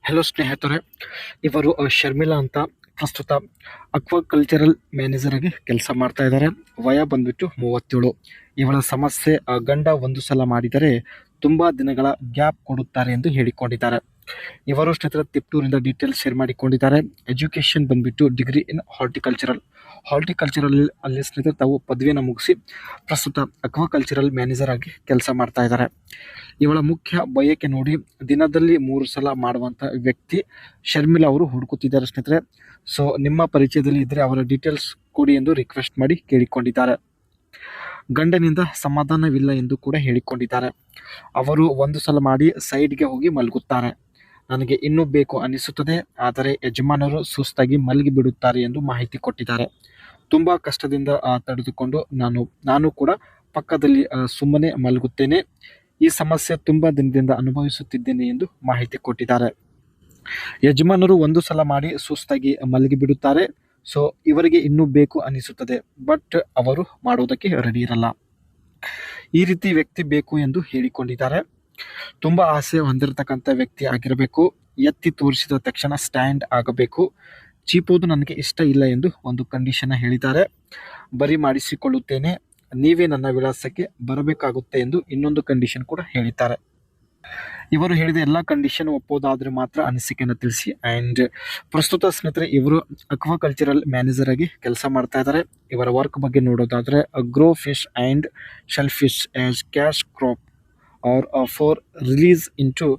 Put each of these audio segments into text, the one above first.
Hello ಸ್ನೇಹಿತರೆ, ಇವರು ಶರ್ಮಿಳಾ ಅಂತ ಪ್ರಸ್ತುತ ಅಕ್ವಾಕಲ್ಚರಲ್ ಮ್ಯಾನೇಜರ್ ಆಗಿ ಕೆಲಸ ಮಾಡ್ತಾ ಇದ್ದಾರೆ. ವಯ ಬಂದ್ಬಿಟ್ಟು 37. ಇವಳ ಸಮಸ್ಯೆ ಗಂಡ ಒಂದು ಸಲ ಮಾಡಿದರೆ ತುಂಬಾ ದಿನಗಳ ಗ್ಯಾಪ್ ಕೊಡುತ್ತಾರೆ ಎಂದು ಹೇಳಿಕೊಂಡಿದ್ದಾರೆ. ಇವರು ಸ್ನೇಹಿತರೆ ತಿಪ್ಟೂರಿಂದ ಡೀಟೇಲ್ಸ್ ಶೇರ್ ಮಾಡಿಕೊಂಡಿದ್ದಾರೆ. ಎಜುಕೇಶನ್ ಬಂದ್ಬಿಟ್ಟು ಡಿಗ್ರಿ ಇನ್ ಹಾರ್ಟಿಕಲ್ಚರಲ್ ಅಲ್ಲಿ ಸ್ನೇಹಿತರೆ ತಾವು ಪದವಿಯನ್ನು ಮುಗಿಸಿ ಪ್ರಸ್ತುತ ಅಕ್ವಾಕಲ್ಚರಲ್ ಮ್ಯಾನೇಜರ್ ಆಗಿ ಕೆಲಸ ಮಾಡ್ತಾ ಇದ್ದಾರೆ. ಇವಳ ಮುಖ್ಯ ಬಯಕೆ ನೋಡಿ ದಿನದಲ್ಲಿ 3 ಸಲ ಮಾಡುವಂಥ ವ್ಯಕ್ತಿ ಶರ್ಮಿಳಾ ಅವರು ಹುಡುಕುತ್ತಿದ್ದಾರೆ ಸ್ನೇಹಿತರೆ. ಸೊ ನಿಮ್ಮ ಪರಿಚಯದಲ್ಲಿ ಇದ್ದರೆ ಅವರ ಡೀಟೇಲ್ಸ್ ಕೊಡಿ ಎಂದು ರಿಕ್ವೆಸ್ಟ್ ಮಾಡಿ ಕೇಳಿಕೊಂಡಿದ್ದಾರೆ. ಗಂಡನಿಂದ ಸಮಾಧಾನವಿಲ್ಲ ಎಂದು ಕೂಡ ಹೇಳಿಕೊಂಡಿದ್ದಾರೆ. ಅವರು ಒಂದು ಸಲ ಮಾಡಿ ಸೈಡ್ಗೆ ಹೋಗಿ ಮಲಗುತ್ತಾರೆ. ನನಗೆ ಇನ್ನೂ ಬೇಕು ಅನಿಸುತ್ತದೆ, ಆದರೆ ಯಜಮಾನರು ಸುಸ್ತಾಗಿ ಮಲಗಿ ಬಿಡುತ್ತಾರೆ ಎಂದು ಮಾಹಿತಿ ಕೊಟ್ಟಿದ್ದಾರೆ. ತುಂಬ ಕಷ್ಟದಿಂದ ತಡೆದುಕೊಂಡು ನಾನು ಕೂಡ ಪಕ್ಕದಲ್ಲಿ ಸುಮ್ಮನೆ ಮಲಗುತ್ತೇನೆ. ಈ ಸಮಸ್ಯೆ ತುಂಬ ದಿನದಿಂದ ಅನುಭವಿಸುತ್ತಿದ್ದೇನೆ ಎಂದು ಮಾಹಿತಿ ಕೊಟ್ಟಿದ್ದಾರೆ. ಯಜಮಾನರು ಒಂದು ಸಲ ಮಾಡಿ ಸುಸ್ತಾಗಿ ಮಲಗಿ ಬಿಡುತ್ತಾರೆ. ಸೊ ಇವರಿಗೆ ಇನ್ನೂ ಬೇಕು ಅನಿಸುತ್ತದೆ, ಬಟ್ ಅವರು ಮಾಡುವುದಕ್ಕೆ ರೆಡಿ ಇರಲ್ಲ. ಈ ರೀತಿ ವ್ಯಕ್ತಿ ಬೇಕು ಎಂದು ಹೇಳಿಕೊಂಡಿದ್ದಾರೆ. ತುಂಬ ಆಸೆ ಹೊಂದಿರತಕ್ಕಂಥ ವ್ಯಕ್ತಿ ಆಗಿರಬೇಕು. ಎತ್ತಿ ತೋರಿಸಿದ ತಕ್ಷಣ ಸ್ಟ್ಯಾಂಡ್ ಆಗಬೇಕು. ಚೀಪೋದು ನನಗೆ ಇಷ್ಟ ಇಲ್ಲ ಎಂದು ಒಂದು ಕಂಡೀಷನ್ ಹೇಳಿದ್ದಾರೆ. ಬರಿ ಮಾಡಿಸಿಕೊಳ್ಳುತ್ತೇನೆ, ನೀವೇ ನನ್ನ ವಿಳಾಸಕ್ಕೆ ಬರಬೇಕಾಗುತ್ತೆ ಎಂದು ಇನ್ನೊಂದು ಕಂಡೀಷನ್ ಕೂಡ ಹೇಳಿದ್ದಾರೆ. ಇವರು ಹೇಳಿದ ಎಲ್ಲ ಕಂಡೀಷನ್ ಒಪ್ಪೋದಾದರೆ ಮಾತ್ರ ಅನಿಸಿಕೆಯನ್ನು ತಿಳಿಸಿ. ಆ್ಯಂಡ್ ಪ್ರಸ್ತುತ ಸ್ನೇಹಿತರೆ ಇವರು ಅಕ್ವಾಕಲ್ಚರಲ್ ಮ್ಯಾನೇಜರ್ ಆಗಿ ಕೆಲಸ ಮಾಡ್ತಾ ಇದ್ದಾರೆ. ಇವರ ವರ್ಕ್ ಬಗ್ಗೆ ನೋಡೋದಾದರೆ grow fish and shell fish as cash crop or for release into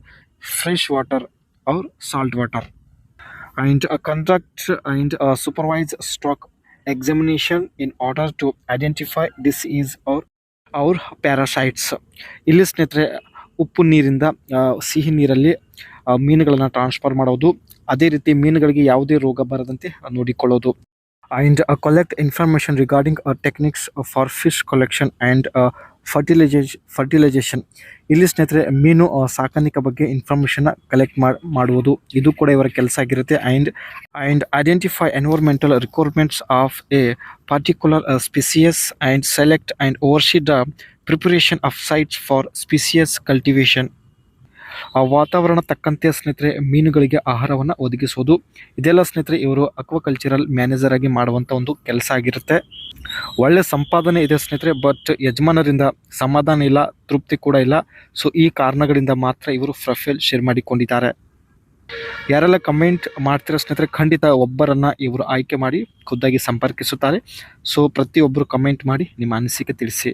fresh water or salt water and conduct and supervise stock examination in order to identify disease or parasites. ಇಲ್ಲಿ ಸ್ನೇಹಿತರೆ ಉಪ್ಪು ನೀರಿಂದ ಸಿಹಿ ನೀರಲ್ಲಿ ಮೀನುಗಳನ್ನು transfer ಮಾಡೋದು, ಅದೇ ರೀತಿ ಮೀನುಗಳಿಗೆ ಯಾವುದೇ ರೋಗ ಬರದಂತೆ ನೋಡಿಕೊಳ್ಳೋದು. And collect information regarding techniques for fish collection and fertilisation. ಇಲ್ಲಿ ಸ್ನೇಹಿತರೆ ಮೀನು ಸಾಕಾಣಿಕೆ ಬಗ್ಗೆ ಇನ್ಫಾರ್ಮೇಷನ್ನ ಕಲೆಕ್ಟ್ ಮಾಡುವುದು ಇದು ಕೂಡ ಇವರ ಕೆಲಸ ಆಗಿರುತ್ತೆ. And identify environmental requirements of a particular species and select and oversee the preparation of sites for species cultivation. ವಾತಾವರಣ ತಕ್ಕಂತೆ ಸ್ನೇಹಿತರೆ ಮೀನುಗಳಿಗೆ ಆಹಾರವನ್ನು ಒದಗಿಸುವುದು, ಇದೆಲ್ಲ ಸ್ನೇಹಿತರೆ ಇವರು ಅಕ್ವಾಕಲ್ಚರಲ್ ಮ್ಯಾನೇಜರ್ ಆಗಿ ಮಾಡುವಂಥ ಒಂದು ಕೆಲಸ ಆಗಿರುತ್ತೆ. ಒಳ್ಳೆ ಸಂಪಾದನೆ ಇದೆ ಸ್ನೇಹಿತರೆ, ಬಟ್ ಯಜಮಾನರಿಂದ ಸಮಾಧಾನ ಇಲ್ಲ, ತೃಪ್ತಿ ಕೂಡ ಇಲ್ಲ. ಸೊ ಈ ಕಾರಣಗಳಿಂದ ಮಾತ್ರ ಇವರು ಪ್ರೊಫೈಲ್ ಶೇರ್ ಮಾಡಿಕೊಂಡಿದ್ದಾರೆ. ಯಾರೆಲ್ಲ ಕಮೆಂಟ್ ಮಾಡ್ತಿರೋ ಸ್ನೇಹಿತರೆ ಖಂಡಿತ ಒಬ್ಬರನ್ನು ಇವರು ಆಯ್ಕೆ ಮಾಡಿ ಖುದ್ದಾಗಿ ಸಂಪರ್ಕಿಸುತ್ತಾರೆ. ಸೊ ಪ್ರತಿಯೊಬ್ಬರು ಕಮೆಂಟ್ ಮಾಡಿ ನಿಮ್ಮ ಅನಿಸಿಕೆ ತಿಳಿಸಿ.